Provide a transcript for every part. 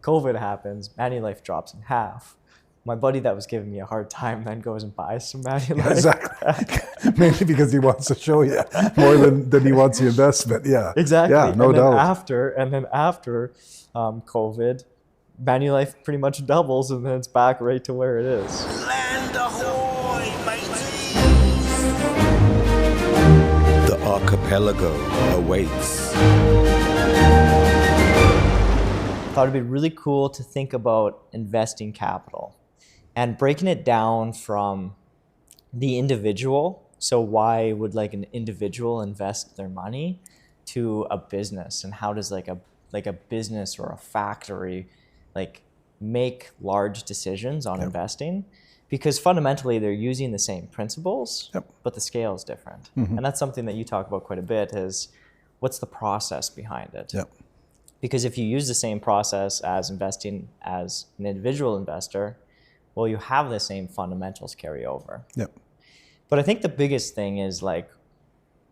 COVID happens, Manulife drops in half. My buddy that was giving me a hard time then goes and buys some Manulife. Exactly. Mainly because he wants to show you more than he wants the investment. Yeah. Exactly. Yeah, no and then doubt. after COVID, Manulife pretty much doubles, and then it's back right to where it is. Land ahoy, matey! The archipelago awaits. Thought it'd be really cool to think about investing capital and breaking it down from the individual. So why would like an individual invest their money, to a business, and how does like a business or a factory like make large decisions on investing? Because fundamentally they're using the same principles, but the scale is different. And that's something that you talk about quite a bit, is what's the process behind it? Because if you use the same process as investing as an individual investor, well, you have the same fundamentals carry over. But I think the biggest thing is like,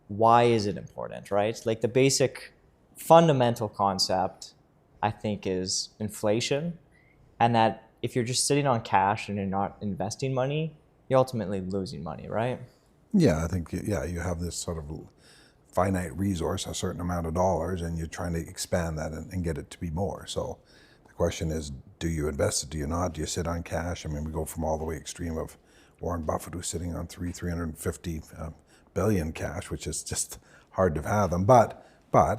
why is it important, right? Like the basic fundamental concept, I think, is inflation. And that if you're just sitting on cash and you're not investing money, you're ultimately losing money, right? Yeah, I think, you have this sort of finite resource, a certain amount of dollars, and you're trying to expand that and get it to be more. So the question is, do you invest it? Do you not? Do you sit on cash? I mean, we go from all the way extreme of Warren Buffett, who's sitting on 350 billion cash, which is just hard to fathom. But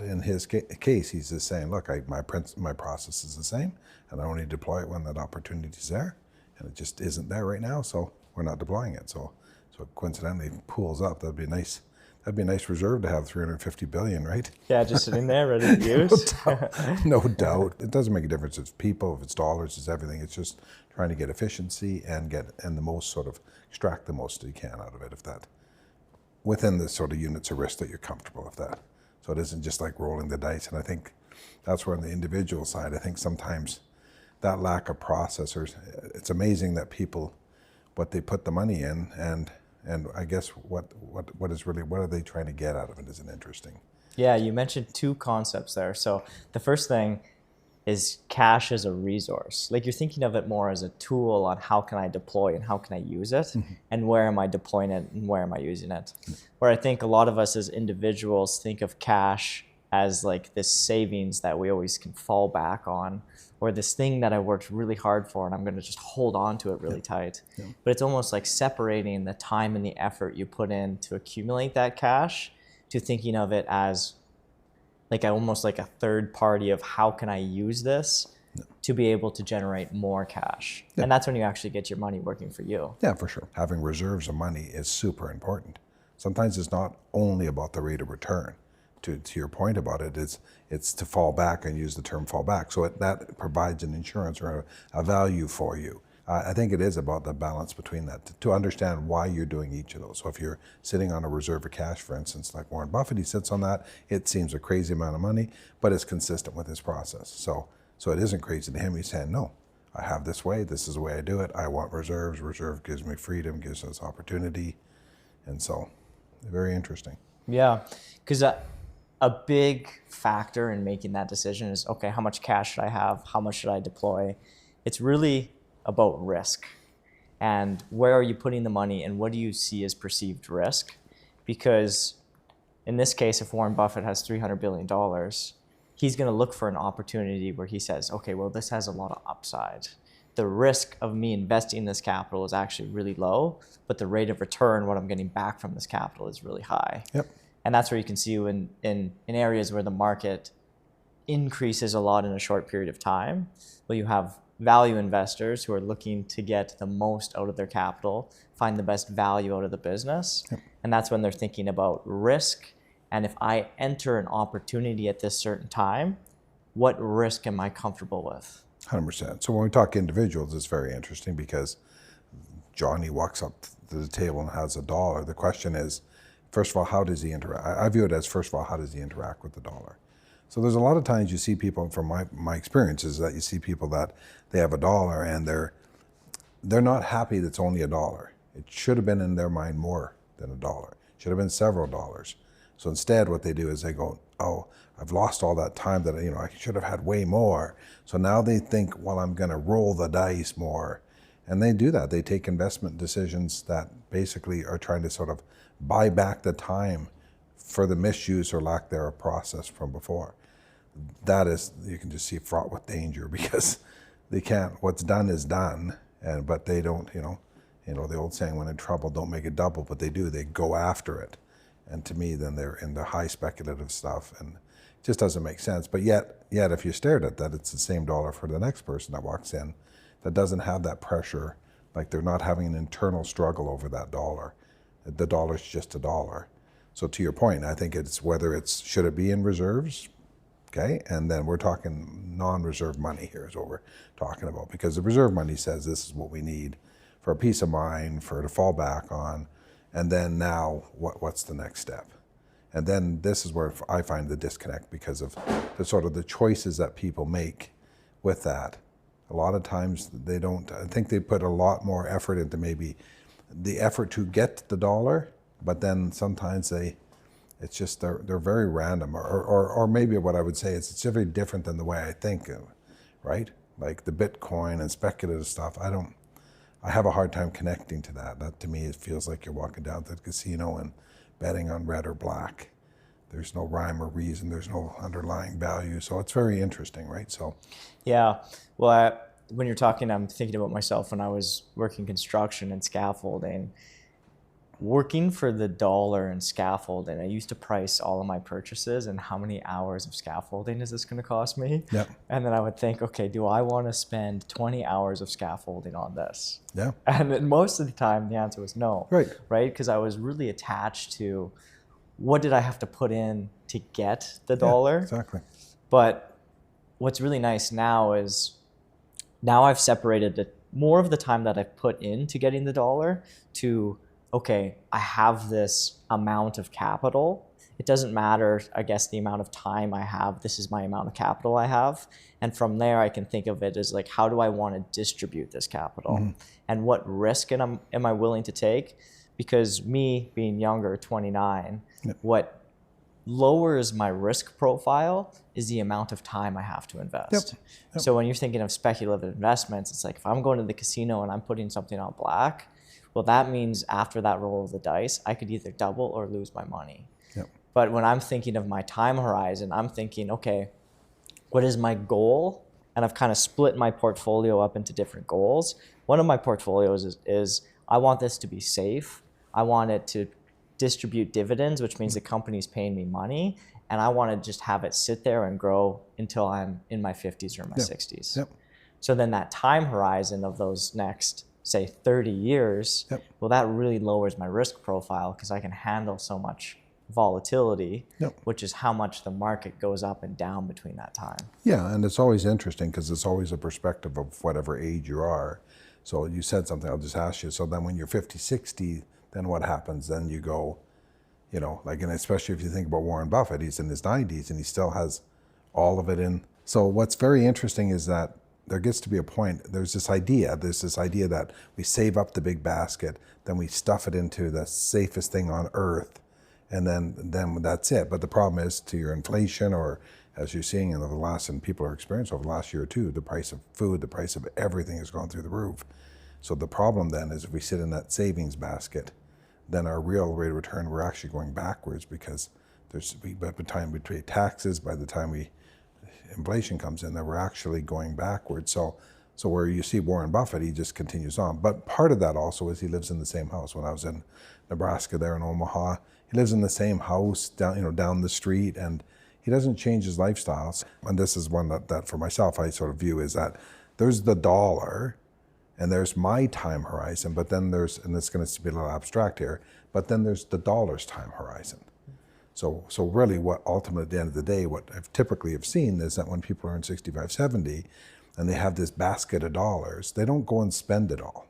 in his case, he's just saying, look, my process is the same, and I only deploy it when that opportunity is there, and it just isn't there right now, so we're not deploying it. So coincidentally, it pools up. That'd be a nice reserve to have, 350 billion, right? Yeah, just sitting there ready to use. No doubt. It doesn't make a difference if it's people, if it's dollars, it's everything. It's just trying to get efficiency and the most sort of extract the most that you can out of it, if that, within the sort of units of risk that you're comfortable with that. So it isn't just like rolling the dice. And I think that's where on the individual side, I think sometimes that lack of processors, it's amazing that people, what they put the money in, and I guess what are they trying to get out of it isn't interesting. Yeah, you mentioned two concepts there. So the first thing is cash as a resource. Like you're thinking of it more as a tool on how can I deploy and how can I use it, and where am I deploying it and where am I using it. Where I think a lot of us as individuals think of cash as like this savings that we always can fall back on, or this thing that I worked really hard for and I'm going to just hold on to it really tight. But it's almost like separating the time and the effort you put in to accumulate that cash, to thinking of it as like almost like a third party of how can I use this to be able to generate more cash. And that's when you actually get your money working for you. Yeah, for sure. Having reserves of money is super important. Sometimes it's not only about the rate of return. To your point about it, it's to fall back, and use the term fall back. So that provides an insurance or a value for you. I think it is about the balance between that, to understand why you're doing each of those. So if you're sitting on a reserve of cash, for instance, like Warren Buffett, he sits on that. It seems a crazy amount of money, but it's consistent with his process. So it isn't crazy to him. He's saying, no, I have this way. This is the way I do it. I want reserves. Reserve gives me freedom, gives us opportunity. And so very interesting. Yeah, because a big factor in making that decision is, okay, how much cash should I have? How much should I deploy? It's really about risk. And where are you putting the money, and what do you see as perceived risk? Because in this case, if Warren Buffett has $300 billion, he's going to look for an opportunity where he says, okay, well, this has a lot of upside. The risk of me investing this capital is actually really low, but the rate of return, what I'm getting back from this capital, is really high. And that's where you can see in areas where the market increases a lot in a short period of time, where you have value investors who are looking to get the most out of their capital, find the best value out of the business. And that's when they're thinking about risk. And if I enter an opportunity at this certain time, what risk am I comfortable with? 100%. So when we talk individuals, it's very interesting, because Johnny walks up to the table and has $1. The question is, first of all, how does he interact? I view it as, first of all, how does he interact with the dollar? So there's a lot of times you see people, from my experiences, that you see people that they have $1 and they're not happy that it's only $1. It should have been in their mind more than $1. It should have been several dollars. So instead what they do is they go, oh, I've lost all that time that, I should have had way more. So now they think, well, I'm going to roll the dice more. And they do that. They take investment decisions that basically are trying to sort of buy back the time for the misuse or lack thereof process from before. That is, you can just see, fraught with danger, because they can't, what's done is done, but they don't, the old saying, when in trouble, don't make it double, but they do, they go after it. And to me, then they're in the high speculative stuff, and it just doesn't make sense. But yet if you stared at that, it's the same dollar for the next person that walks in that doesn't have that pressure, like they're not having an internal struggle over that dollar. The dollar's just a dollar. So to your point, I think it's whether it's, should it be in reserves? Okay, and then we're talking non-reserve money here is what we're talking about, because the reserve money says this is what we need for a peace of mind, for to fall back on, and then now what's the next step? And then this is where I find the disconnect, because of the sort of the choices that people make with that. A lot of times they don't, I think they put a lot more effort into maybe the effort to get the dollar, but then sometimes it's just they're very random, or maybe what I would say is it's very different than the way I think, right? Like the Bitcoin and speculative stuff. I have a hard time connecting to that. That to me, it feels like you're walking down to the casino and betting on red or black. There's no rhyme or reason. There's no underlying value. So it's very interesting, right? So, yeah. Well, when you're talking, I'm thinking about myself when I was working construction and scaffolding. Working for the dollar and scaffolding, I used to price all of my purchases and how many hours of scaffolding is this going to cost me? yeah, And then I would think, okay, do I want to spend 20 hours of scaffolding on this? yeah, And then most of the time, the answer was no. right, Right? Because I was really attached to what did I have to put in to get the dollar? Yeah, exactly. But what's really nice now is now I've separated more of the time that I've put into getting the dollar to, okay, I have this amount of capital. It doesn't matter, I guess, the amount of time I have. This is my amount of capital I have. And from there, I can think of it as like, how do I want to distribute this capital? Mm-hmm. And what risk am I willing to take? Because me being younger, 29, yep. What lowers my risk profile is the amount of time I have to invest. Yep. Yep. So when you're thinking of speculative investments, it's like if I'm going to the casino and I'm putting something on black, well, that means after that roll of the dice, I could either double or lose my money. Yep. But when I'm thinking of my time horizon, I'm thinking, okay, what is my goal? And I've kind of split my portfolio up into different goals. One of my portfolios is I want this to be safe. I want it to distribute dividends, which means the company's paying me money. And I want to just have it sit there and grow until I'm in my 50s or my 60s. Yep. So then that time horizon of those next, say, 30 years, yep. Well, that really lowers my risk profile because I can handle so much volatility, yep. Which is how much the market goes up and down between that time. Yeah, and it's always interesting because it's always a perspective of whatever age you are. So you said something, I'll just ask you. So then when you're 50, 60, then what happens? Then you go, like, and especially if you think about Warren Buffett, he's in his 90s and he still has all of it in. So what's very interesting is that there gets to be a point, there's this idea that we save up the big basket, then we stuff it into the safest thing on earth, and then that's it. But the problem is, to your inflation, or as you're seeing in the last, and people are experiencing over the last year or two, the price of food, the price of everything has gone through the roof. So the problem then is if we sit in that savings basket, then our real rate of return, we're actually going backwards because by the time we pay taxes, by the time inflation comes in, then we're actually going backwards. So where you see Warren Buffett, he just continues on. But part of that also is he lives in the same house. When I was in Nebraska there in Omaha, he lives in the same house down the street, and he doesn't change his lifestyles. And this is one that for myself, I sort of view is that there's the dollar, and there's my time horizon, but then there's, and it's going to be a little abstract here, but then there's the dollar's time horizon. So really what ultimately at the end of the day, what I've typically have seen is that when people are in 65, 70, and they have this basket of dollars, they don't go and spend it all.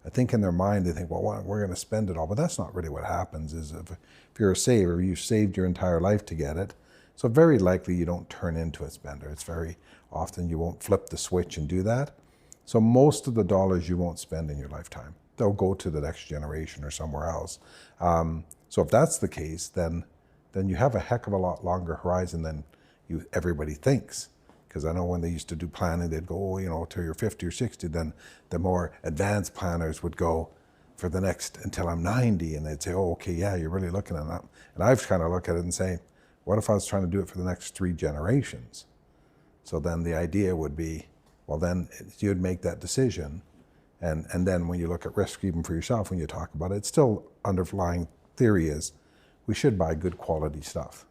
I think in their mind, they think, well, we're going to spend it all, but that's not really what happens. Is if you're a saver, you've saved your entire life to get it. So very likely you don't turn into a spender. It's very often you won't flip the switch and do that. So most of the dollars you won't spend in your lifetime. They'll go to the next generation or somewhere else. So if that's the case, then then you have a heck of a lot longer horizon than everybody thinks. Because I know when they used to do planning, they'd go, till you're 50 or 60, then the more advanced planners would go for the next until I'm 90, and they'd say, oh, okay, yeah, you're really looking at that. And I've kind of looked at it and say, what if I was trying to do it for the next 3 generations? So then the idea would be, well, then you'd make that decision. And then when you look at risk, even for yourself, when you talk about it, it's still underlying theory is we should buy good quality stuff,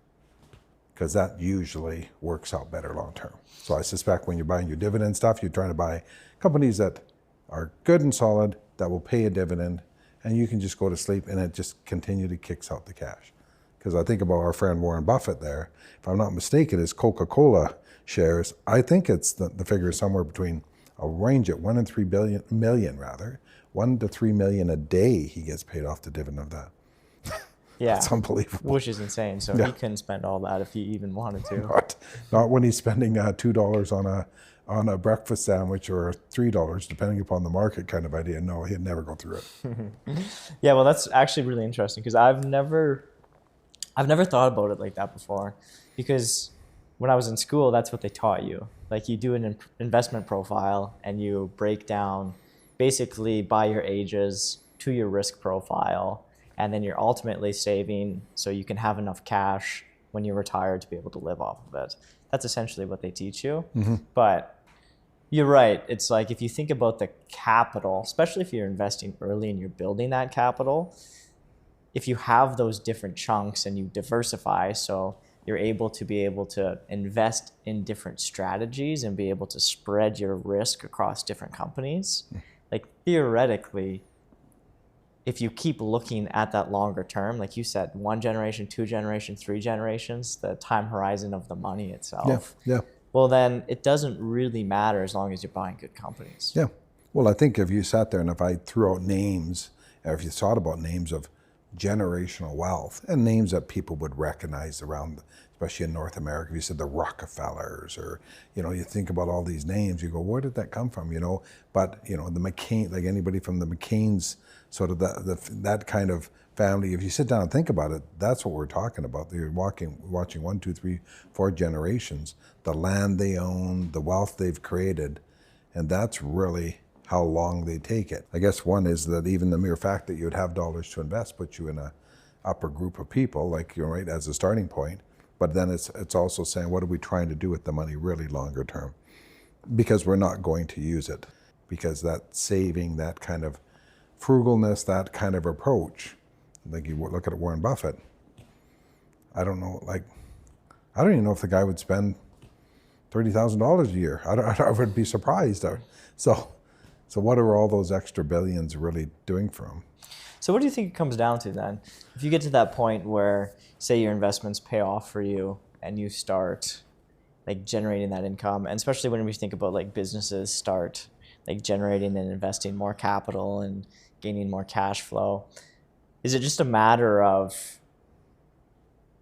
because that usually works out better long term. So I suspect when you're buying your dividend stuff, you're trying to buy companies that are good and solid, that will pay a dividend, and you can just go to sleep and it just continually kicks out the cash. Because I think about our friend Warren Buffett there, if I'm not mistaken, his Coca-Cola shares, I think it's the figure is somewhere between a range at 1 and 3 million, 1 to 3 million a day he gets paid off the dividend of that. Yeah, it's unbelievable. Which is insane. So he couldn't spend all that if he even wanted to. Not when he's spending $2 on a breakfast sandwich, or $3, depending upon the market kind of idea. No, he'd never go through it. Yeah, well, that's actually really interesting, because I've never thought about it like that before. Because when I was in school, that's what they taught you. Like, you do an investment profile and you break down basically by your ages to your risk profile. And then you're ultimately saving so you can have enough cash when you're retired to be able to live off of it. That's essentially what they teach you. Mm-hmm. But you're right. It's like, if you think about the capital, especially if you're investing early and you're building that capital, if you have those different chunks and you diversify, so you're able to invest in different strategies and be able to spread your risk across different companies, like theoretically, if you keep looking at that longer term, like you said, 1 generation, 2 generations, 3 generations, the time horizon of the money itself. Yeah. Well, then it doesn't really matter as long as you're buying good companies. Yeah. Well, I think if you sat there and if I threw out names, or if you thought about names of generational wealth and names that people would recognize around, especially in North America, if you said the Rockefellers, or, you think about all these names, you go, where did that come from? But, the McCain, like anybody from the McCain's, sort of that kind of family, if you sit down and think about it, that's what we're talking about. You're watching 1, 2, 3, 4 generations, the land they own, the wealth they've created, and that's really how long they take it. I guess one is that even the mere fact that you would have dollars to invest puts you in a upper group of people, like, right, as a starting point. But then it's also saying, what are we trying to do with the money really longer term? Because we're not going to use it. Because that saving, that kind of frugalness, that kind of approach, like you look at Warren Buffett, I don't even know if the guy would spend $30,000 a year. I would be surprised. So what are all those extra billions really doing for him? So what do you think it comes down to then? If you get to that point where, say, your investments pay off for you and you start like generating that income, and especially when we think about like businesses start like generating and investing more capital and gaining more cash flow, is it just a matter of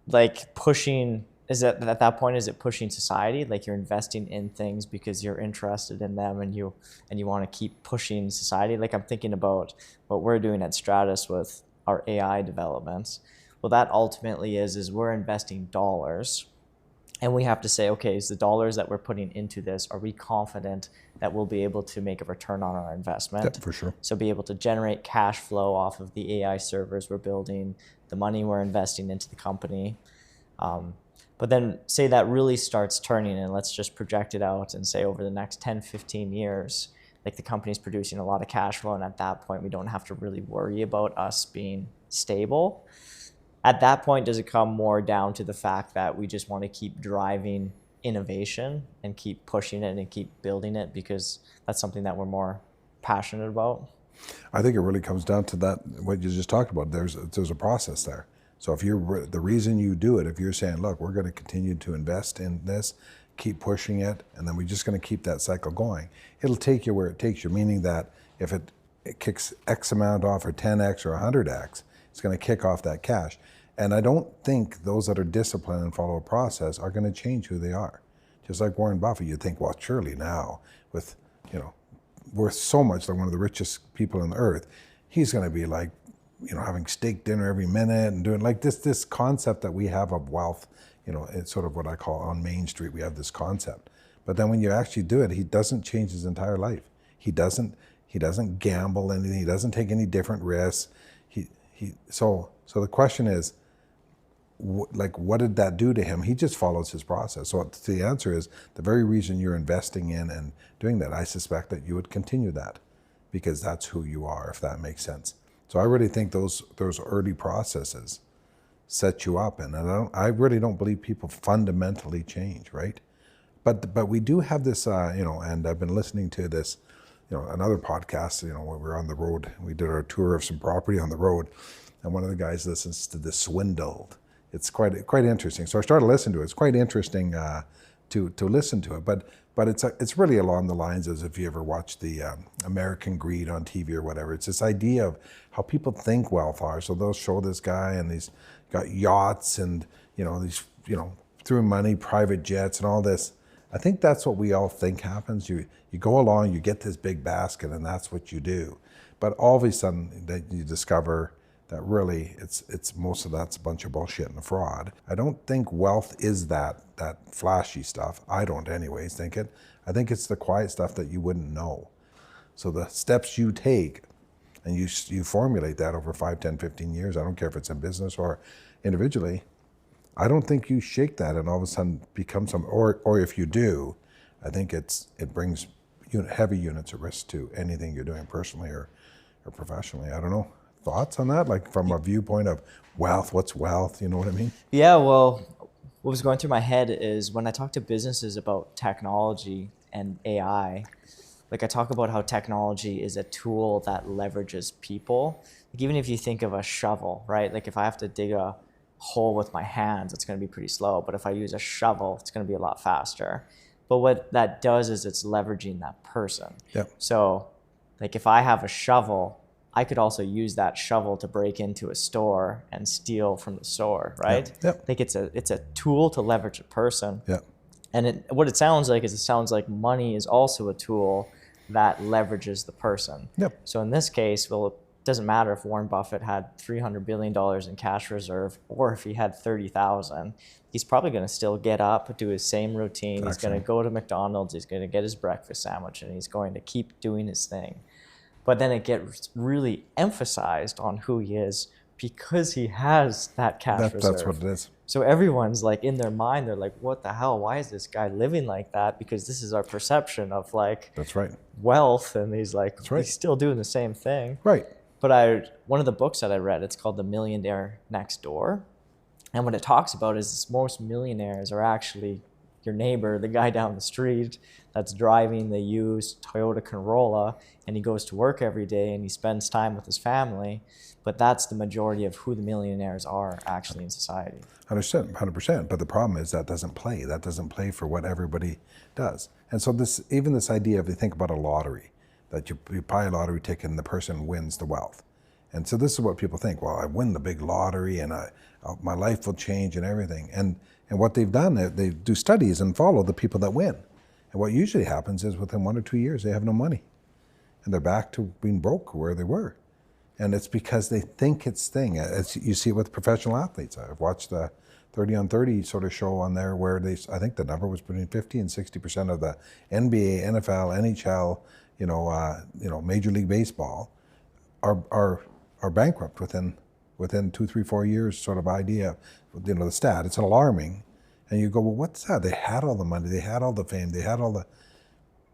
like pushing, is it at that point, is it pushing society? Like you're investing in things because you're interested in them and you want to keep pushing society? Like I'm thinking about what we're doing at Stratus with our AI developments. Well, that ultimately is we're investing dollars, and we have to say, okay, is the dollars that we're putting into this, are we confident that we'll be able to make a return on our investment? Yeah, for sure. So be able to generate cash flow off of the AI servers we're building, the money we're investing into the company. But then say that really starts turning, and let's just project it out and say over the next 10, 15 years, like the company's producing a lot of cash flow, and at that point we don't have to really worry about us being stable. At that point, does it come more down to the fact that we just want to keep driving innovation and keep pushing it and keep building it because that's something that we're more passionate about? I think it really comes down to that, what you just talked about. There's a process there. So if you're, the reason you do it, if you're saying, look, we're going to continue to invest in this, keep pushing it, and then we're just going to keep that cycle going, it'll take you where it takes you, meaning that if it kicks X amount off, or 10X or 100X, it's going to kick off that cash. And I don't think those that are disciplined and follow a process are going to change who they are. Just like Warren Buffett, you'd think, well, surely now, with, worth so much, like one of the richest people on the earth, he's going to be like having steak dinner every minute and doing like this concept that we have of wealth. It's sort of what I call on Main Street. We have this concept, but then when you actually do it, he doesn't change his entire life. He doesn't gamble anything. He doesn't take any different risks. So the question is, what did that do to him? He just follows his process. So the answer is the very reason you're investing in and doing that. I suspect that you would continue that because that's who you are, if that makes sense. So I really think those early processes set you up, and I really don't believe people fundamentally change, right? But we do have this, and I've been listening to this, another podcast, when we were on the road. We did our tour of some property on the road, and one of the guys listens to The Swindled. It's quite interesting. So I started listening to it. It's quite interesting to listen to it, but it's really along the lines as if you ever watched the American Greed on TV or whatever. It's this idea of how people think wealth are. So they'll show this guy and he's got yachts and these through money, private jets and all this. I think that's what we all think happens. You go along, you get this big basket, and that's what you do. But all of a sudden, that you discover that really it's most of that's a bunch of bullshit and a fraud. I don't think wealth is that flashy stuff. I don't anyways think it. I think it's the quiet stuff that you wouldn't know. So the steps you take, and you formulate that over 5, 10, 15 years, I don't care if it's in business or individually, I don't think you shake that and all of a sudden become or if you do, I think it brings heavy units of risk to anything you're doing personally or professionally. I don't know. Thoughts on that? Like from a viewpoint of wealth, what's wealth? You know what I mean? Yeah, well, what was going through my head is when I talk to businesses about technology and AI, like I talk about how technology is a tool that leverages people. Like even if you think of a shovel, right? Like if I have to dig a hole with my hands, it's going to be pretty slow. But if I use a shovel, it's going to be a lot faster. But what that does is it's leveraging that person. Yep. So like if I have a shovel, I could also use that shovel to break into a store and steal from the store, right? Yep. I think it's a tool to leverage a person. Yep. And what it sounds like is money is also a tool that leverages the person. Yep. So in this case, well, it doesn't matter if Warren Buffett had $300 billion in cash reserve or if he had 30,000. He's probably going to still get up, do his same routine. Excellent. He's going to go to McDonald's. He's going to get his breakfast sandwich, and he's going to keep doing his thing. But then it gets really emphasized on who he is because he has that cash reserve. That's what it is. So everyone's like in their mind, they're like, what the hell? Why is this guy living like that? Because this is our perception of like That's right. wealth. And he's like, That's right. He's still doing the same thing. Right. But one of the books that I read, it's called The Millionaire Next Door. And what it talks about is most millionaires are actually your neighbor, the guy down the street that's driving the used Toyota Corolla, and he goes to work every day and he spends time with his family. But that's the majority of who the millionaires are actually in society. 100%. But the problem is that doesn't play. That doesn't play for what everybody does. And so this idea of, you think about a lottery, that you buy a lottery ticket and the person wins the wealth. And so this is what people think, well, I win the big lottery and my life will change and everything. And what they've done, they do studies and follow the people that win. And what usually happens is within 1 or 2 years, they have no money. And they're back to being broke where they were. And it's because they think it's thing. As you see it with professional athletes. I've watched the 30 on 30 sort of show on there where I think the number was between 50 and 60% of the NBA, NFL, NHL, Major League Baseball are bankrupt within 2, 3, 4 years sort of idea, the stat. It's alarming. And you go, well, what's that? They had all the money, they had all the fame, they had all the,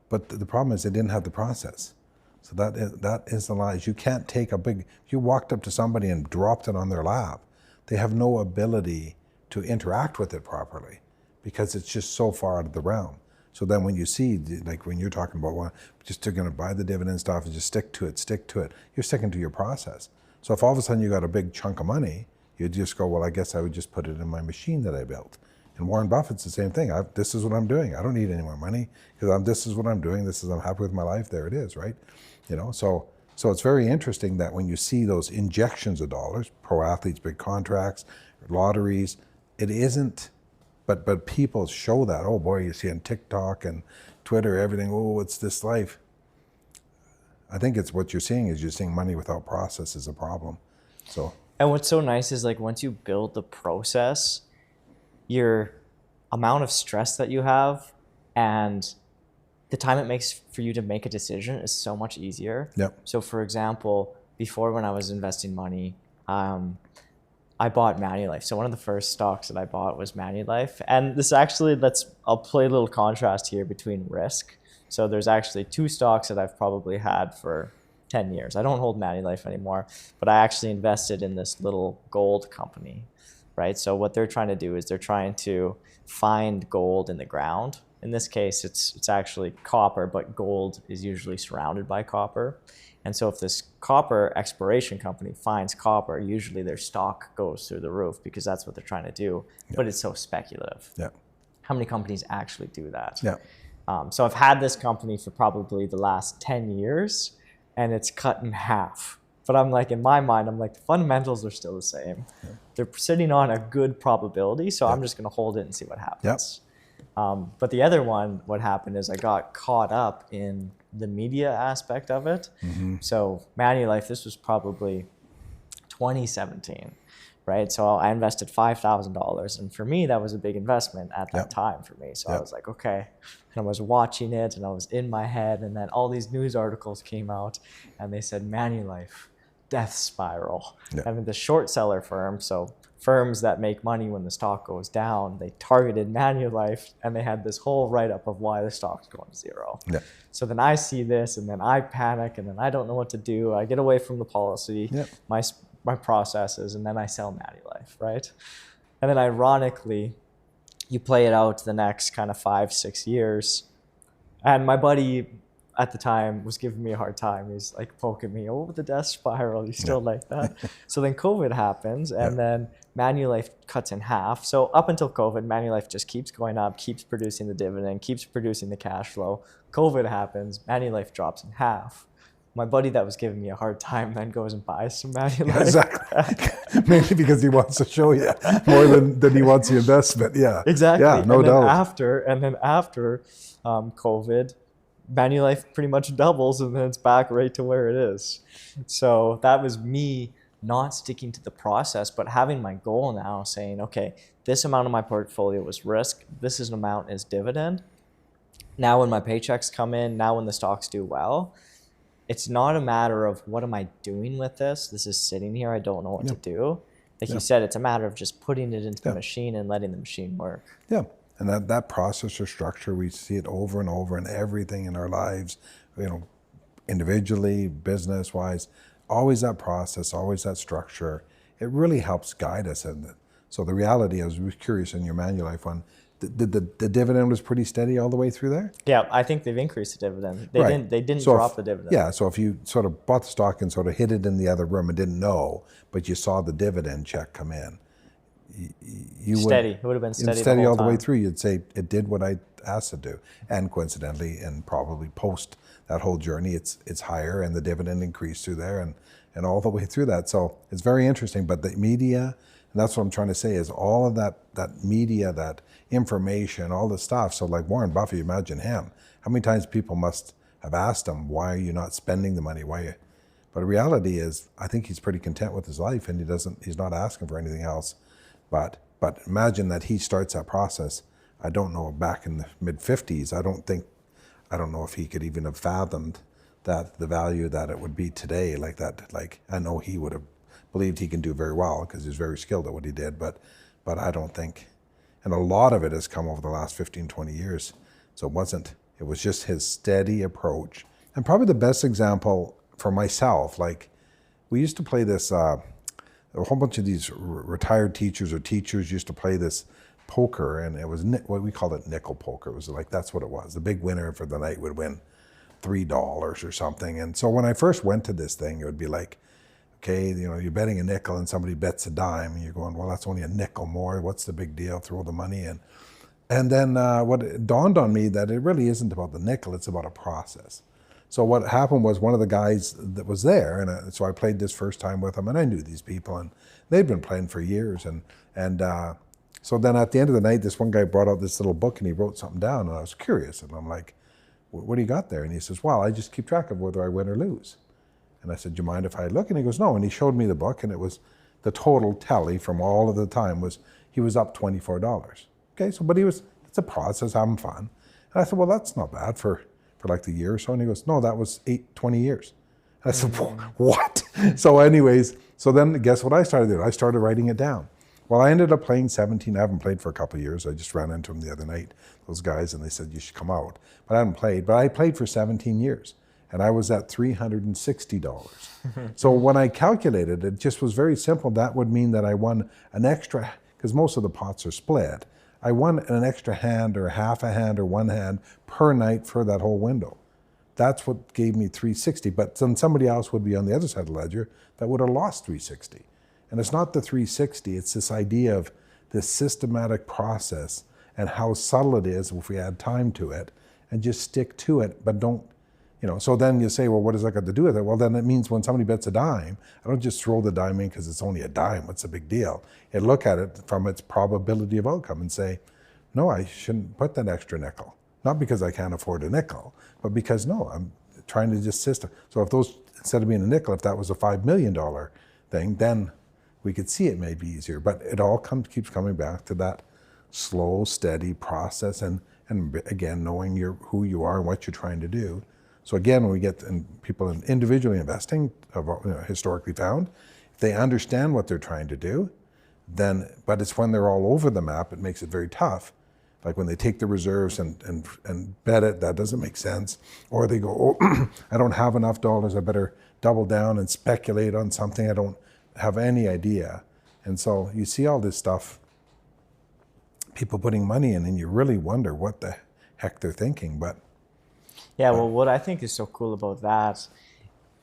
but the problem is they didn't have the process. So that is the lies. You can't take if you walked up to somebody and dropped it on their lap, they have no ability to interact with it properly because it's just so far out of the realm. So then when you see, like when you're talking about, well, just going to buy the dividend stuff and just stick to it, you're sticking to your process. So if all of a sudden you got a big chunk of money, you'd just go, well, I guess I would just put it in my machine that I built. And Warren Buffett's the same thing. This is what I'm doing. I don't need any more money because this is what I'm doing. I'm happy with my life. There it is, right? So it's very interesting that when you see those injections of dollars, pro athletes, big contracts, lotteries, it isn't, but people show that, oh boy, you see on TikTok and Twitter, everything, oh, it's this life. I think it's what you're seeing money without process is a problem. So And what's so nice is like once you build the process, your amount of stress that you have and the time it makes for you to make a decision is so much easier. Yep. So for example, before when I was investing money, I bought Manulife. So one of the first stocks that I bought was Manulife. And this actually, I'll play a little contrast here between risk. So there's actually two stocks that I've probably had for 10 years. I don't hold Manulife anymore, but I actually invested in this little gold company, right? So what they're trying to do is they're trying to find gold in the ground. In this case, it's actually copper, but gold is usually surrounded by copper. And so if this copper exploration company finds copper, usually their stock goes through the roof because that's what they're trying to do. Yeah. But it's so speculative. Yeah. How many companies actually do that? Yeah. So I've had this company for probably the last 10 years and it's cut in half. But I'm like, in my mind, I'm like, the fundamentals are still the same. Yeah. They're sitting on a good probability, so I'm just going to hold it and see what happens. Yeah. But the other one, what happened is I got caught up in the media aspect of it. Mm-hmm. So Manulife, this was probably 2017, right? So I invested $5,000. And for me, that was a big investment at that time for me. So I was like, okay. And I was watching it and I was in my head. And then all these news articles came out and they said, Manulife, death spiral. And the short seller firm, so firms that make money when the stock goes down, they targeted Manulife and they had this whole write-up of why the stock's going to zero. So then I see this and then I panic and then I don't know what to do. I get away from the policy, my processes, and then I sell Manulife, right? And then ironically, you play it out the next kind of 5-6 years. And my buddy at the time was giving me a hard time. He's like poking me, oh, the death spiral, you still like that? So then COVID happens and then Manulife cuts in half. So up until COVID, Manulife just keeps going up, keeps producing the dividend, keeps producing the cash flow. COVID happens, Manulife drops in half. My buddy that was giving me a hard time then goes and buys some Manulife. Yeah, exactly. Mainly because he wants to show you more than he wants the investment. Yeah. Exactly. Yeah, no doubt. And then after COVID, Manulife pretty much doubles and then it's back right to where it is. So that was me not sticking to the process, but having my goal now saying, okay, this amount of my portfolio was risk, this is an amount is dividend. Now when my paychecks come in, now when the stocks do well, it's not a matter of what am I doing with this? This is sitting here, I don't know what to do. Like you said, it's a matter of just putting it into the machine and letting the machine work. Yeah. And that process or structure, we see it over and over in everything in our lives, individually, business-wise, always that process, always that structure. It really helps guide us. And so the reality is, I was curious in your Manulife one, the dividend was pretty steady all the way through there? Yeah, I think they've increased the dividend. They didn't drop the dividend. Yeah, so if you sort of bought the stock and sort of hid it in the other room and didn't know, but you saw the dividend check come in, it would have been steady all the way through. You'd say it did what I asked it to do, and coincidentally, and probably post that whole journey, it's higher, and the dividend increased through there, and all the way through that. So it's very interesting. But the media, and that's what I'm trying to say, is all of that media, that information, all the stuff. So like Warren Buffett, imagine him. How many times people must have asked him, why are you not spending the money? But the reality is, I think he's pretty content with his life, and he's not asking for anything else. But imagine that he starts that process. I don't know, back in the mid-50s, I don't know if he could even have fathomed that the value that it would be today like that. Like, I know he would have believed he can do very well because he's very skilled at what he did, but I don't think, and a lot of it has come over the last 15, 20 years. So it was just his steady approach. And probably the best example for myself, like we used to play this, a whole bunch of these retired teachers or teachers used to play this poker, and it was what we called it nickel poker. It was like, that's what it was. The big winner for the night would win $3 or something. And so when I first went to this thing, it would be like, okay, you're betting a nickel and somebody bets a dime, and you're going, well, that's only a nickel more. What's the big deal? Throw the money in. And then what it dawned on me that it really isn't about the nickel, it's about a process. So what happened was, one of the guys that was there, and so I played this first time with him, and I knew these people, and they'd been playing for years. And so then at the end of the night, this one guy brought out this little book, and he wrote something down, and I was curious. And I'm like, what do you got there? And he says, well, I just keep track of whether I win or lose. And I said, do you mind if I look? And he goes, no. And he showed me the book, and it was the total tally from all of the time was he was up $24. Okay, so but it's a process, having fun. And I said, well, that's not bad for like the year or so. And he goes, no, that was 20 years. And I said, what? So anyways, so then guess what I started doing? I started writing it down. Well, I ended up playing 17. I haven't played for a couple of years. I just ran into them the other night, those guys, and they said, you should come out. But I haven't played. But I played for 17 years, and I was at $360. So when I calculated, it just was very simple. That would mean that I won an extra, because most of the pots are split. I won an extra hand or half a hand or one hand per night for that whole window. That's what gave me 360. But then somebody else would be on the other side of the ledger that would have lost 360. And it's not the 360, it's this idea of this systematic process and how subtle it is if we add time to it and just stick to it, but don't, so then you say, well, what does that got to do with it? Well, then it means when somebody bets a dime, I don't just throw the dime in because it's only a dime. What's the big deal? I look at it from its probability of outcome and say, no, I shouldn't put that extra nickel. Not because I can't afford a nickel, but because, no, I'm trying to just system. So if those, instead of being a nickel, if that was a $5 million thing, then we could see it may be easier. But it all keeps coming back to that slow, steady process and again, knowing who you are and what you're trying to do. So again, when we get people in individually investing, historically found, if they understand what they're trying to do, then, but it's when they're all over the map, it makes it very tough. Like when they take the reserves and bet it, that doesn't make sense. Or they go, oh, I don't have enough dollars, I better double down and speculate on something I don't have any idea. And so you see all this stuff, people putting money in, and you really wonder what the heck they're thinking. But yeah, well, what I think is so cool about that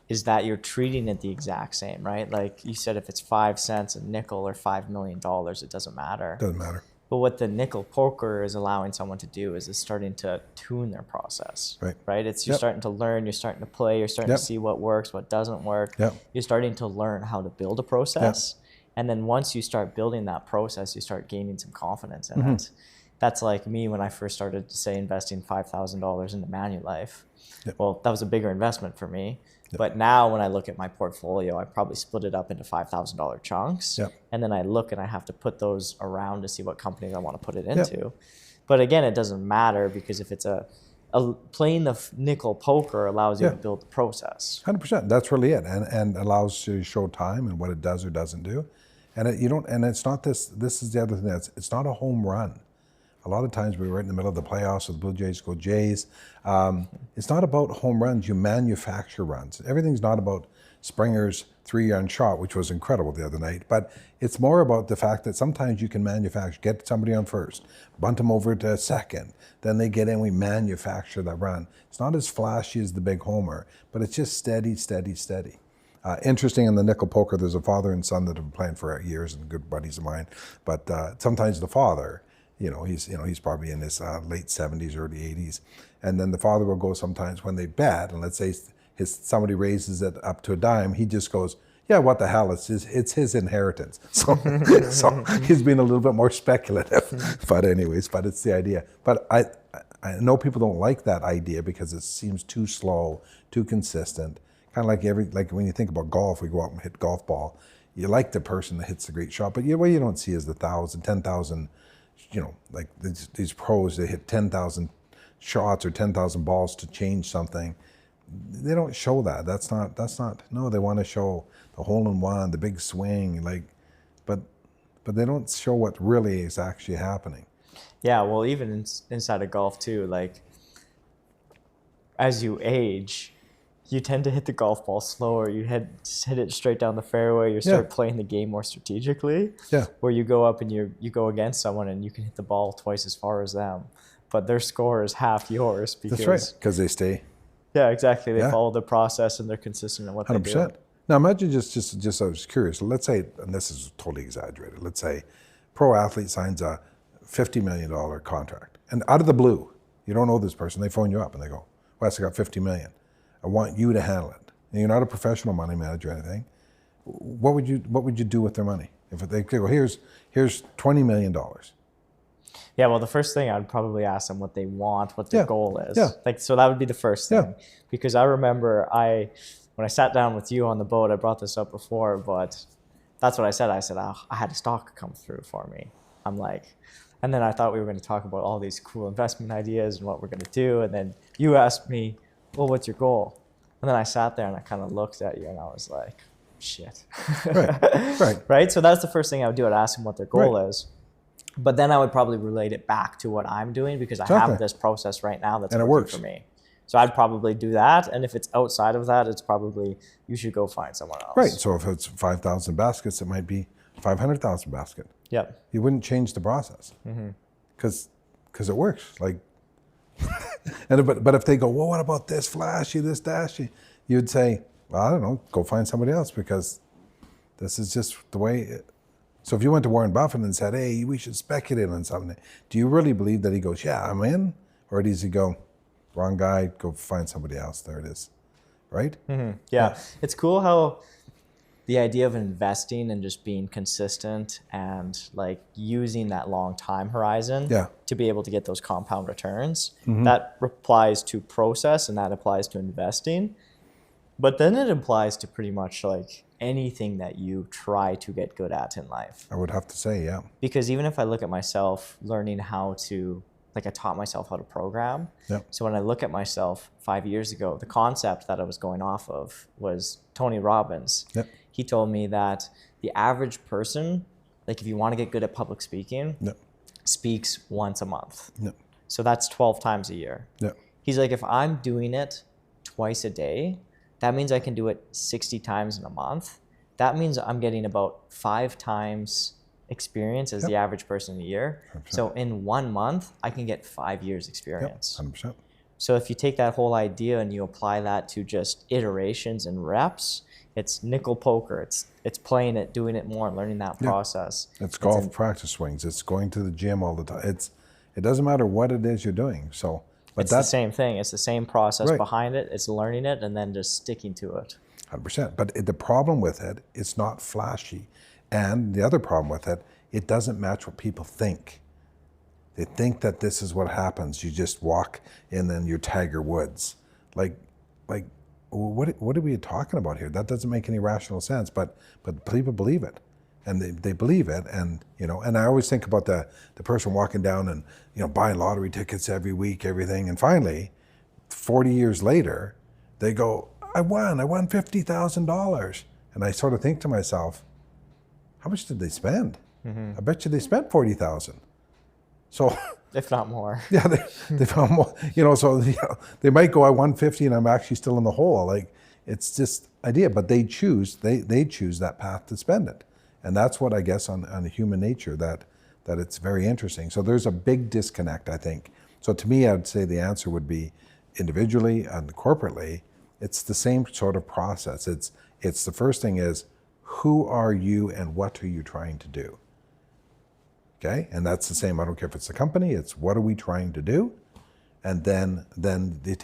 is that you're treating it the exact same, right? Like you said, if it's 5 cents a nickel or $5 million, it doesn't matter. Doesn't matter. But what the nickel poker is allowing someone to do is it's starting to tune their process, right? It's you're starting to learn, you're starting to play, you're starting to see what works, what doesn't work. You're starting to learn how to build a process. And then once you start building that process, you start gaining some confidence in it. That's like me when I first started to say investing $5,000 into Manulife. Well, that was a bigger investment for me. But now when I look at my portfolio, I probably split it up into $5,000 chunks. And then I look and I have to put those around to see what companies I want to put it into. But again, it doesn't matter because if it's playing the nickel poker allows you to build the process. 100%. That's really it. And allows you to show time and what it does or doesn't do. And it's not this is the other thing, it's not a home run. A lot of times we're right in the middle of the playoffs, so the Blue Jays go Jays. It's not about home runs, you manufacture runs. Everything's not about Springer's 3-run shot, which was incredible the other night, but it's more about the fact that sometimes you can manufacture, get somebody on first, bunt them over to second, then they get in, we manufacture that run. It's not as flashy as the big homer, but it's just steady, steady, steady. Interesting in the nickel poker, there's a father and son that have been playing for years and good buddies of mine, but sometimes the father, he's probably in his late 70s, early 80s. And then the father will go sometimes when they bet, and let's say somebody raises it up to a dime, he just goes, yeah, what the hell, it's his inheritance. So he's being a little bit more speculative. But anyways, but it's the idea. But I know people don't like that idea because it seems too slow, too consistent. Kind of like when you think about golf, we go out and hit golf ball. You like the person that hits the great shot, but what you don't see is the 1,000, 10,000, like these pros, they hit 10,000 shots or 10,000 balls to change something. They don't show that. That's not, no, they want to show the hole-in-one, the big swing, but they don't show what really is actually happening. Yeah, well, even inside of golf too, like as you age, you tend to hit the golf ball slower. You hit it straight down the fairway. You start playing the game more strategically. Where you go up and you go against someone and you can hit the ball twice as far as them, but their score is half yours because that's right, because they stay. Yeah, exactly. They follow the process and they're consistent in what 100%. They do. Now imagine just I was curious. Let's say, and this is totally exaggerated. Let's say, pro athlete signs a $50 million contract, and out of the blue, you don't know this person. They phone you up and they go, "Wes, I got $50 million. I want you to handle it." And you're not a professional money manager or anything. What would you do with their money? If they go, here's $20 million. Yeah, well, the first thing I'd probably ask them what they want, what their goal is. So that would be the first thing. Because I remember when I sat down with you on the boat, I brought this up before, but that's what I said. I said, oh, I had a stock come through for me. I'm like, and then I thought we were going to talk about all these cool investment ideas and what we're going to do. And then you asked me, well, what's your goal? And then I sat there and I kind of looked at you and I was like, shit. Right. Right. So that's the first thing I would do. I'd ask them what their goal is. But then I would probably relate it back to what I'm doing because I have this process right now that's working for me. So I'd probably do that. And if it's outside of that, it's probably you should go find someone else. Right. So if it's 5,000 baskets, it might be 500,000 basket. Yep. You wouldn't change the process because it works. Like, but if they go, well, what about this flashy, this dashy? You'd say, well, I don't know, go find somebody else because this is just the way. So if you went to Warren Buffett and said, hey, we should speculate on something, do you really believe that he goes, yeah, I'm in? Or does he go, wrong guy, go find somebody else, there it is, right? Yeah. It's cool how the idea of investing and just being consistent and like using that long time horizon to be able to get those compound returns, that applies to process and that applies to investing. But then it applies to pretty much like anything that you try to get good at in life. I would have to say, yeah. Because even if I look at myself learning how to, like I taught myself how to program. Yep. So when I look at myself 5 years ago, the concept that I was going off of was Tony Robbins. Yep. He told me that the average person, like if you want to get good at public speaking, speaks once a month. So that's 12 times a year. He's like, if I'm doing it twice a day, that means I can do it 60 times in a month. That means I'm getting about 5 times experience as the average person in a year. 100%. So in 1 month, I can get 5 years experience. 100%. So if you take that whole idea and you apply that to just iterations and reps, it's nickel poker. It's playing it, doing it more, and learning that process. It's golf practice swings. It's going to the gym all the time. It doesn't matter what it is you're doing. So, but it's the same thing. It's the same process behind it. It's learning it and then just sticking to it. 100%. But the problem with it, it's not flashy. And the other problem with it, it doesn't match what people think. They think that this is what happens. You just walk in and you're Tiger Woods. Like, what are we talking about here? That doesn't make any rational sense, but people believe it. And they believe it, and and I always think about the person walking down and buying lottery tickets every week, everything, and finally, 40 years later, they go, I won $50,000, and I sort of think to myself, how much did they spend? I bet you they spent $40,000. So, if not more. Yeah, they found more. So they might go, I won 50, and I'm actually still in the hole. Like, it's just idea, but they choose that path to spend it. And that's what I guess on human nature that it's very interesting. So there's a big disconnect, I think. So to me, I'd say the answer would be individually and corporately, it's the same sort of process. It's the first thing is, who are you and what are you trying to do? Okay, and that's the same. I don't care if it's a company. It's what are we trying to do, and then they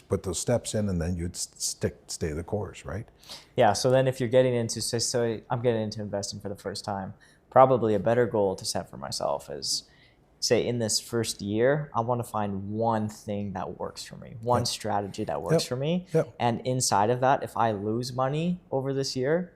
put those steps in, and then you'd stay the course, right? Yeah. So then, if you're getting into, so I'm getting into investing for the first time, probably a better goal to set for myself is, say, in this first year, I want to find one thing that works for me, one strategy that works for me, and inside of that, if I lose money over this year,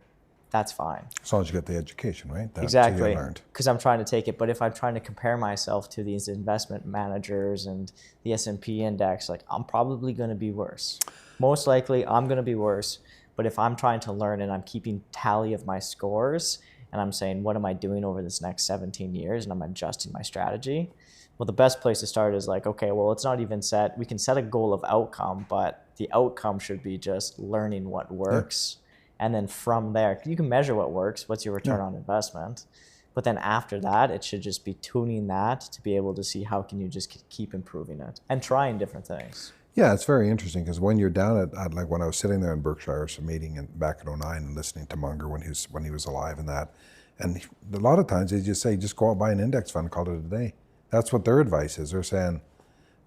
that's fine. As long as you get the education, right? Exactly, because I'm trying to take it. But if I'm trying to compare myself to these investment managers and the S&P index, like I'm probably going to be worse. Most likely, I'm going to be worse. But if I'm trying to learn and I'm keeping tally of my scores and I'm saying, what am I doing over this next 17 years? And I'm adjusting my strategy. Well, the best place to start is like, okay, well, it's not even set. We can set a goal of outcome, but the outcome should be just learning what works. And then from there, you can measure what works, what's your return on investment. But then after that, it should just be tuning that to be able to see how can you just keep improving it and trying different things. Yeah, it's very interesting because when you're down at like when I was sitting there in Berkshire, some meeting back in 2009 and listening to Munger when he was alive and that, and a lot of times they just say, just go out and buy an index fund, call it a day. That's what their advice is. They're saying,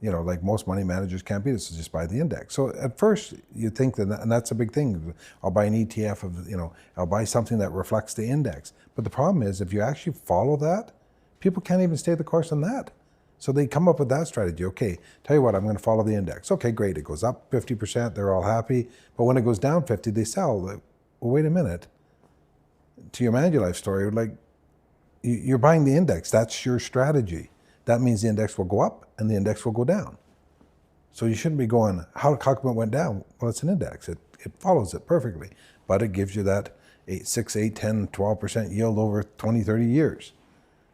like most money managers can't beat it, so just buy the index. So at first you think that, and that's a big thing. I'll buy an ETF of, I'll buy something that reflects the index. But the problem is if you actually follow that, people can't even stay the course on that. So they come up with that strategy. Okay, tell you what, I'm going to follow the index. Okay, great. It goes up 50%. They're all happy. But when it goes down 50, they sell. Well, wait a minute. To your Manulife story, like you're buying the index. That's your strategy. That means the index will go up and the index will go down. So you shouldn't be going, how come it went down? Well, it's an index. It follows it perfectly. But it gives you that 6, 8, 10, 12% yield over 20, 30 years.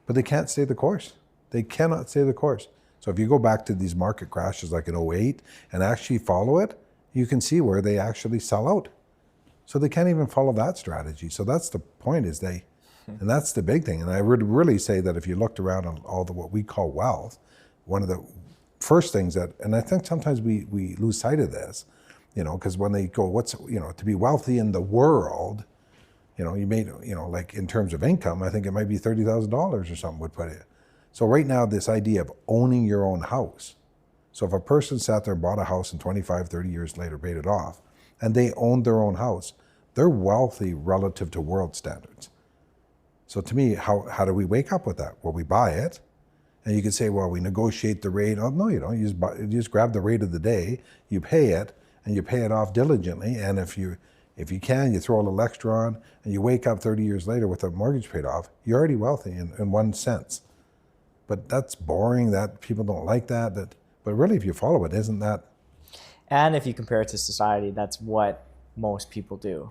But they can't stay the course. They cannot stay the course. So if you go back to these market crashes like in '08 and actually follow it, you can see where they actually sell out. So they can't even follow that strategy. So that's the point, is and that's the big thing. And I would really say that if you looked around on all the what we call wealth, one of the first things that, and I think sometimes we lose sight of this, because when they go, to be wealthy in the world, you made, like in terms of income, I think it might be $30,000 or something would put it. So right now, this idea of owning your own house. So if a person sat there and bought a house and 25, 30 years later paid it off, and they owned their own house, they're wealthy relative to world standards. So to me, how do we wake up with that? Well, we buy it, and you could say, well, we negotiate the rate. Oh, no, you don't. You just grab the rate of the day, you pay it, and you pay it off diligently. And if you can, you throw a little extra on, and you wake up 30 years later with a mortgage paid off, you're already wealthy in one sense. But that's boring. That people don't like that. But really, if you follow it, isn't that? And if you compare it to society, that's what most people do.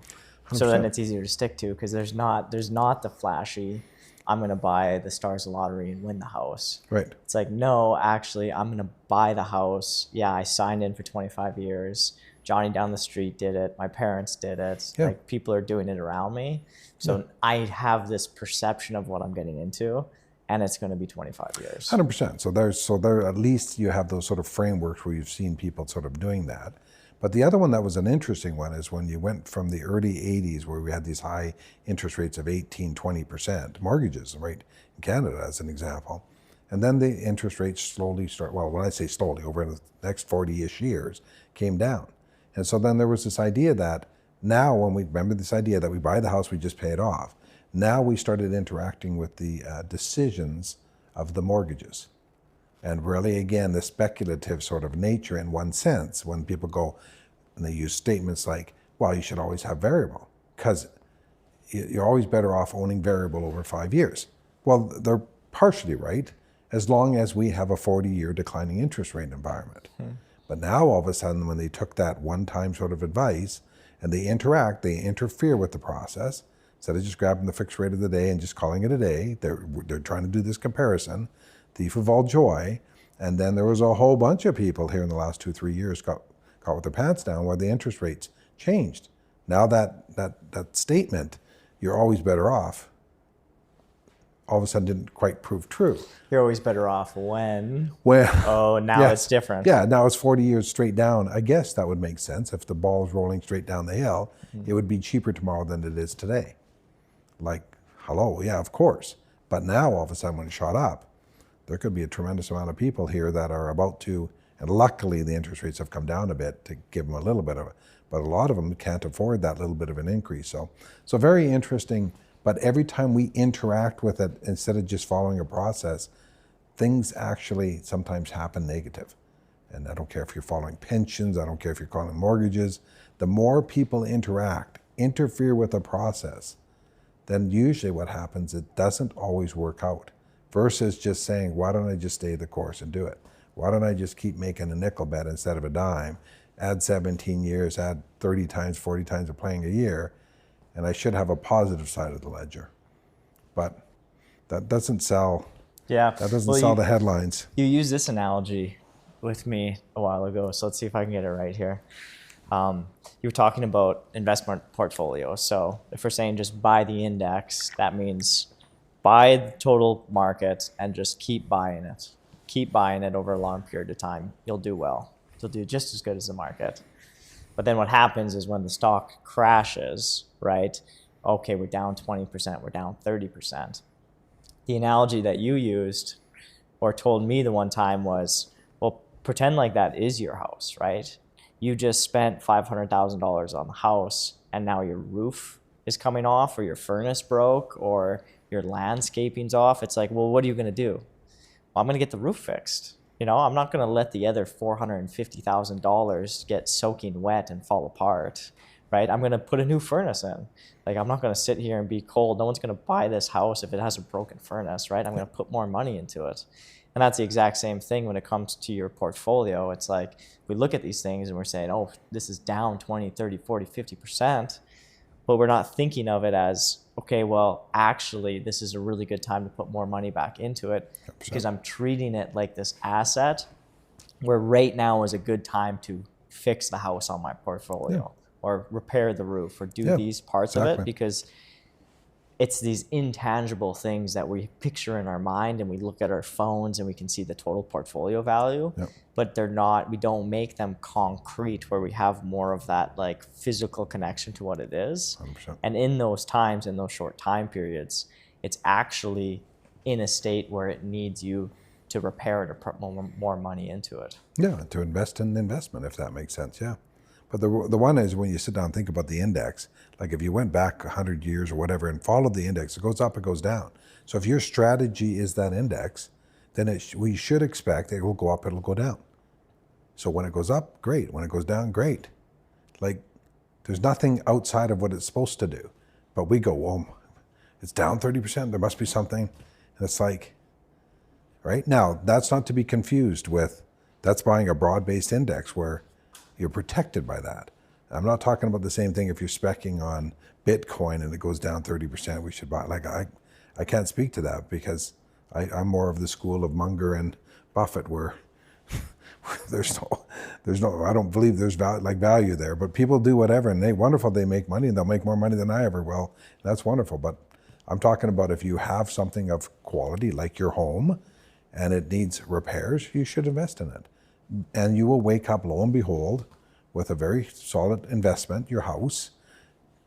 100%. So then it's easier to stick to, because there's not the flashy, I'm going to buy the Stars lottery and win the house. Right. It's like, no, actually, I'm going to buy the house. Yeah, I signed in for 25 years. Johnny down the street did it. My parents did it. Yeah. Like, people are doing it around me. So I have this perception of what I'm getting into, and it's going to be 25 years. 100%. So there at least you have those sort of frameworks where you've seen people sort of doing that. But the other one that was an interesting one is when you went from the early 80s, where we had these high interest rates of 18, 20%, mortgages, right, in Canada as an example. And then the interest rates slowly when I say slowly, over the next 40-ish years, came down. And so then there was this idea that now remember this idea that we buy the house, we just pay it off. Now we started interacting with the decisions of the mortgages. And really, again, the speculative sort of nature in one sense, when people go and they use statements like, well, you should always have variable, because you're always better off owning variable over 5 years. Well, they're partially right, as long as we have a 40-year declining interest rate environment. But now, all of a sudden, when they took that one-time sort of advice and they interfere with the process, instead of just grabbing the fixed rate of the day and just calling it a day, they're trying to do this comparison, thief of all joy. And then there was a whole bunch of people here in the last 2-3 years got with their pants down where the interest rates changed. Now that statement, you're always better off, all of a sudden didn't quite prove true. You're always better off when? Now yeah, it's different. Yeah, now it's 40 years straight down. I guess that would make sense. If the ball is rolling straight down the hill, it would be cheaper tomorrow than it is today. Like, hello, yeah, of course. But now, all of a sudden, when it shot up, there could be a tremendous amount of people here that are about to, and luckily the interest rates have come down a bit to give them a little bit of it, but a lot of them can't afford that little bit of an increase. So very interesting, but every time we interact with it, instead of just following a process, things actually sometimes happen negative. And I don't care if you're following pensions, I don't care if you're calling mortgages, the more people interfere with the process, then usually what happens, it doesn't always work out. Versus just saying, why don't I just stay the course and do it? Why don't I just keep making a nickel bet instead of a dime? Add 17 years, add 30 times, 40 times of playing a year, and I should have a positive side of the ledger. But that doesn't sell. Yeah. That doesn't sell the headlines. You used this analogy with me a while ago, so let's see if I can get it right here. You were talking about investment portfolios. So if we're saying just buy the index, that means buy the total market and just keep buying it. Keep buying it over a long period of time. You'll do well. You'll do just as good as the market. But then what happens is when the stock crashes, right? Okay, we're down 20%, we're down 30%. The analogy that you used or told me the one time was, well, pretend like that is your house, right? You just spent $500,000 on the house and now your roof is coming off, or your furnace broke, or your landscaping's off. It's like, well, what are you going to do? well, I'm going to get the roof fixed. You know, I'm not going to let the other $450,000 get soaking wet and fall apart, right? I'm going to put a new furnace in. Like, I'm not going to sit here and be cold. No one's going to buy this house if it has a broken furnace, right? I'm going to put more money into it. And that's the exact same thing when it comes to your portfolio. It's like we look at these things and we're saying, oh, this is down 20, 30, 40, 50%. But we're not thinking of it as, okay, well, actually, this is a really good time to put more money back into it 100%. because I'm treating it like this asset where right now is a good time to fix the house on my portfolio or repair the roof or do these parts of it, because it's these intangible things that we picture in our mind and we look at our phones and we can see the total portfolio value, but they're not, we don't make them concrete where we have more of that like physical connection to what it is. 100%. And in those times, in those short time periods, it's actually in a state where it needs you to repair it or put more money into it. Yeah, to invest in investment, if that makes sense, yeah. But the one is when you sit down and think about the index, like if you went back 100 years or whatever and followed the index, it goes up, it goes down. So if your strategy is that index, then we should expect it will go up, it'll go down. So when it goes up, great. When it goes down, great. Like there's nothing outside of what it's supposed to do. But we go, well, it's down 30%, there must be something. And it's like, right? Now, that's not to be confused with, that's buying a broad-based index where you're protected by that. I'm not talking about the same thing if you're speccing on Bitcoin and it goes down 30%, we should buy. Like I can't speak to that because I'm more of the school of Munger and Buffett where there's no, I don't believe there's value there, but people do whatever and wonderful, they make money and they'll make more money than I ever will. That's wonderful. But I'm talking about if you have something of quality like your home and it needs repairs, you should invest in it. And you will wake up, lo and behold, with a very solid investment, your house,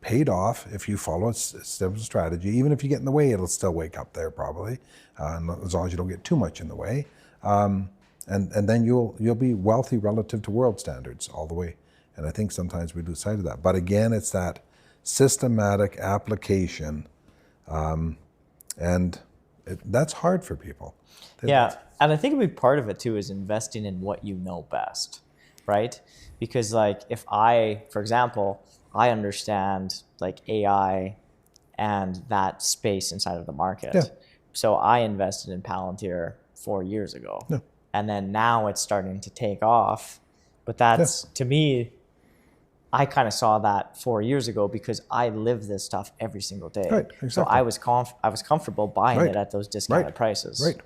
paid off if you follow a simple strategy. Even if you get in the way, it'll still wake up there probably, as long as you don't get too much in the way. And then you'll be wealthy relative to world standards all the way. And I think sometimes we lose sight of that. But again, it's that systematic application, and that's hard for people. Yeah, and I think a big part of it too is investing in what you know best, right? Because like if I, for example, I understand like AI and that space inside of the market. Yeah. So I invested in Palantir 4 years ago. Yeah. And then now it's starting to take off. But that's, to me, I kind of saw that 4 years ago because I live this stuff every single day. Right, exactly. So I was comfortable buying it at those discounted prices. Right.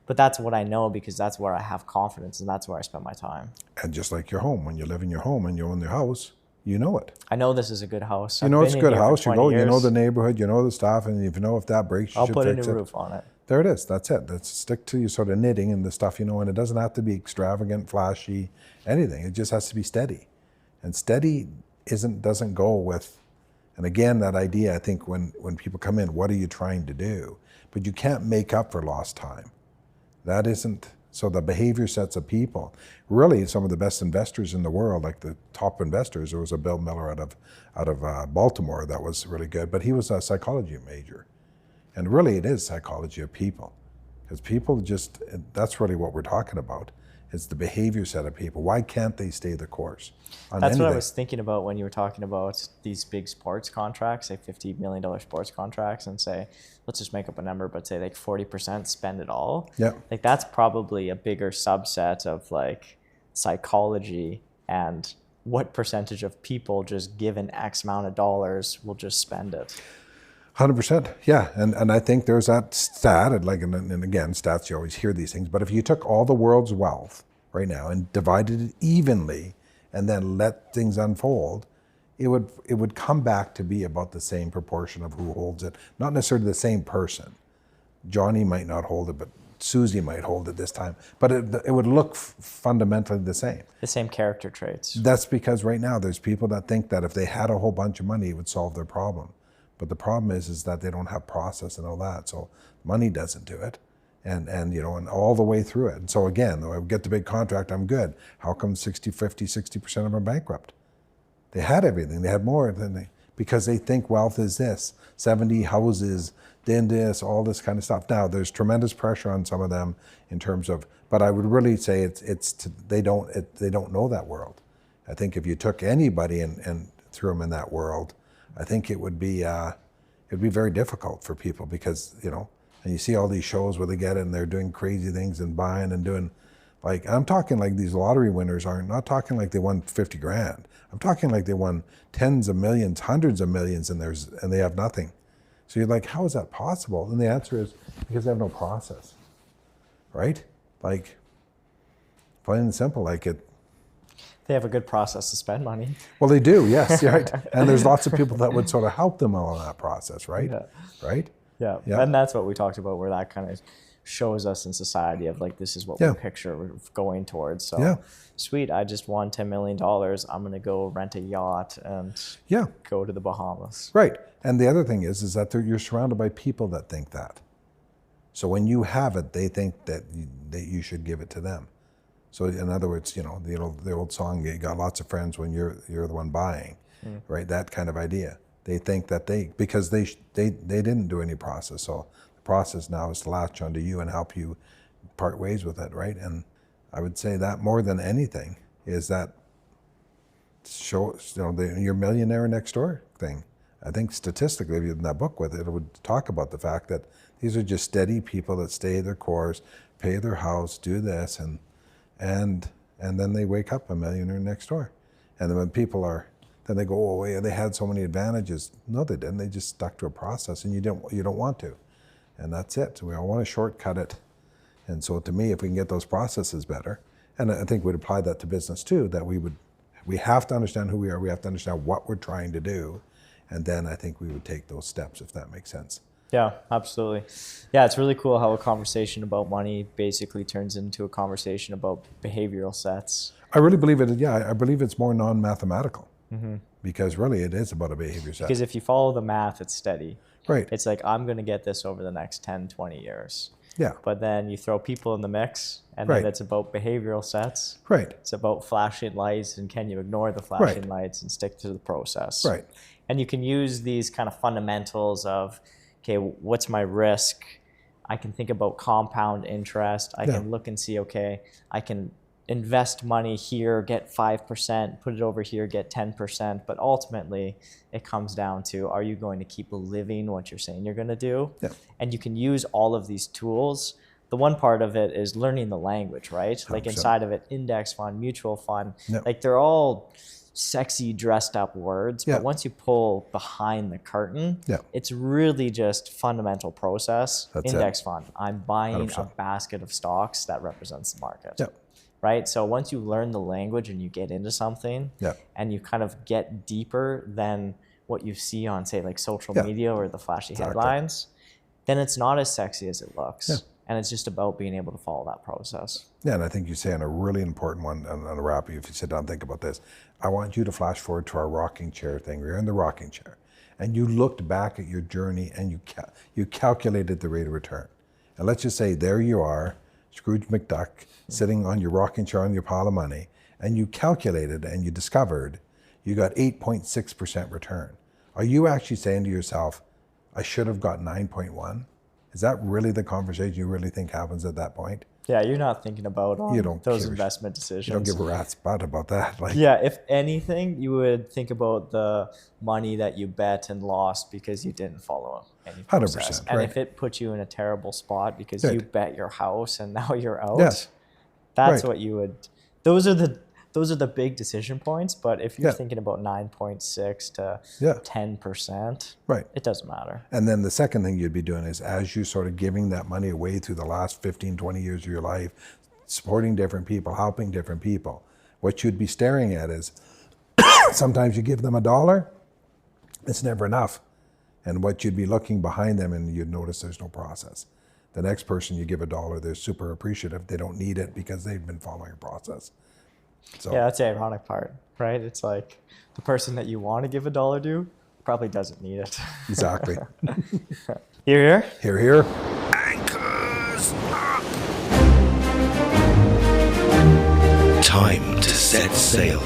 But that's what I know because that's where I have confidence and that's where I spend my time. And just like your home, when you live in your home and you own your house, you know it. I know this is a good house. You know it's a good house. You know the neighborhood, you know the stuff, and if you know if that breaks, you should fix it. I'll put a new roof on it. There it is. That's it. That's stick to your sort of knitting and the stuff you know, and it doesn't have to be extravagant, flashy, anything. It just has to be steady. And steady doesn't go with, and again, that idea, I think when people come in, what are you trying to do? But you can't make up for lost time. That isn't, so the behavior sets of people, really some of the best investors in the world, like the top investors, there was a Bill Miller out of Baltimore that was really good, but he was a psychology major. And really it is psychology of people. Because people just, that's really what we're talking about. It's the behavior set of people. Why can't they stay the course on That's anything? what I was thinking about when you were talking about these big sports contracts, like $50 million sports contracts, and say, let's just make up a number, but say like 40% spend it all. Yeah. Like that's probably a bigger subset of like psychology and what percentage of people just given X amount of dollars will just spend it. 100%, yeah, and I think there's that stat, and again, stats, you always hear these things, but if you took all the world's wealth right now and divided it evenly and then let things unfold, it would come back to be about the same proportion of who holds it, not necessarily the same person. Johnny might not hold it, but Susie might hold it this time, but it would look fundamentally the same. The same character traits. That's because right now there's people that think that if they had a whole bunch of money, it would solve their problem. But the problem is that they don't have process and all that. So money doesn't do it. And all the way through it. And so again, though I get the big contract, I'm good. How come 60% of them are bankrupt? They had everything. They had more than because they think wealth is this. 70 houses, then this, all this kind of stuff. Now, there's tremendous pressure on some of them in terms of, but I would really say they don't know that world. I think if you took anybody and threw them in that world, I think it'd be very difficult for people because, you know, and you see all these shows where they get it and they're doing crazy things and buying and doing, like, I'm talking like these lottery winners not talking like they won 50 grand. I'm talking like they won tens of millions, hundreds of millions, and they have nothing. So you're like, how is that possible? And the answer is because they have no process, right? Like, plain and simple, like it. They have a good process to spend money. Well, they do, yes, right. And there's lots of people that would sort of help them along that process, right? Yeah. Right? Yeah. And that's what we talked about, where that kind of shows us in society of like, this is what we picture we're going towards. So sweet, I just won $10 million. I'm going to go rent a yacht and go to the Bahamas. Right. And the other thing is that you're surrounded by people that think that. So when you have it, they think that you should give it to them. So in other words, you know, the old song, you got lots of friends when you're the one buying, right? That kind of idea. They think that because they didn't do any process. So the process now is to latch onto you and help you part ways with it, right? And I would say that more than anything is that your millionaire next door thing. I think statistically, if you in that book with it, it would talk about the fact that these are just steady people that stay their course, pay their house, do this, and then they wake up a millionaire next door. And then when people then they go, oh, yeah, they had so many advantages. No, they didn't. They just stuck to a process, and you don't want to. And that's it. So we all want to shortcut it. And so to me, if we can get those processes better, and I think we'd apply that to business too, that we have to understand who we are, we have to understand what we're trying to do, and then I think we would take those steps, if that makes sense. Yeah, absolutely. Yeah, it's really cool how a conversation about money basically turns into a conversation about behavioral sets. I really believe it. Yeah, I believe it's more non-mathematical because really it is about a behavior set. Because if you follow the math, it's steady. Right. It's like, I'm going to get this over the next 10, 20 years. Yeah. But then you throw people in the mix, and then it's about behavioral sets. Right. It's about flashing lights, and can you ignore the flashing lights and stick to the process? Right. And you can use these kind of fundamentals of, okay, what's my risk? I can think about compound interest. I can look and see, okay, I can invest money here, get 5%, put it over here, get 10%. But ultimately, it comes down to, are you going to keep living what you're saying you're going to do? Yeah. And you can use all of these tools. The one part of it is learning the language, right? 100%. Like inside of it, index fund, mutual fund, like they're all sexy dressed up words, but once you pull behind the curtain, it's really just fundamental process. That's index fund. I'm buying 100%. A basket of stocks that represents the market. Right? So once you learn the language and you get into something and you kind of get deeper than what you see on, say, like social media or the flashy headlines, then it's not as sexy as it looks. And it's just about being able to follow that process. Yeah, and I think you say on a really important one on a wrap, if you sit down and think about this, I want you to flash forward to our rocking chair thing. We're in the rocking chair. And you looked back at your journey and you calculated the rate of return. And let's just say there you are, Scrooge McDuck, sitting on your rocking chair on your pile of money, and you calculated and you discovered you got 8.6% return. Are you actually saying to yourself, I should have got 9.1? Is that really the conversation you really think happens at that point? Yeah, you're not thinking about those investment decisions. You don't give a rat's butt about that. Like, yeah, if anything, you would think about the money that you bet and lost because you didn't follow any process. 100%. And if it put you in a terrible spot because you bet your house and now you're out, that's what you would. Those are the big decision points. But if you're thinking about 9.6 to 10%, it doesn't matter. And then the second thing you'd be doing is, as you sort of giving that money away through the last 15, 20 years of your life, supporting different people, helping different people, what you'd be staring at is sometimes you give them $1, it's never enough. And what you'd be looking behind them and you'd notice there's no process. The next person you give $1, they're super appreciative. They don't need it because they've been following a process. So. Yeah, that's the ironic part, right? It's like the person that you want to give $1 to probably doesn't need it. Exactly. Hear, hear? Hear, hear. Anchors up! Time to set sail.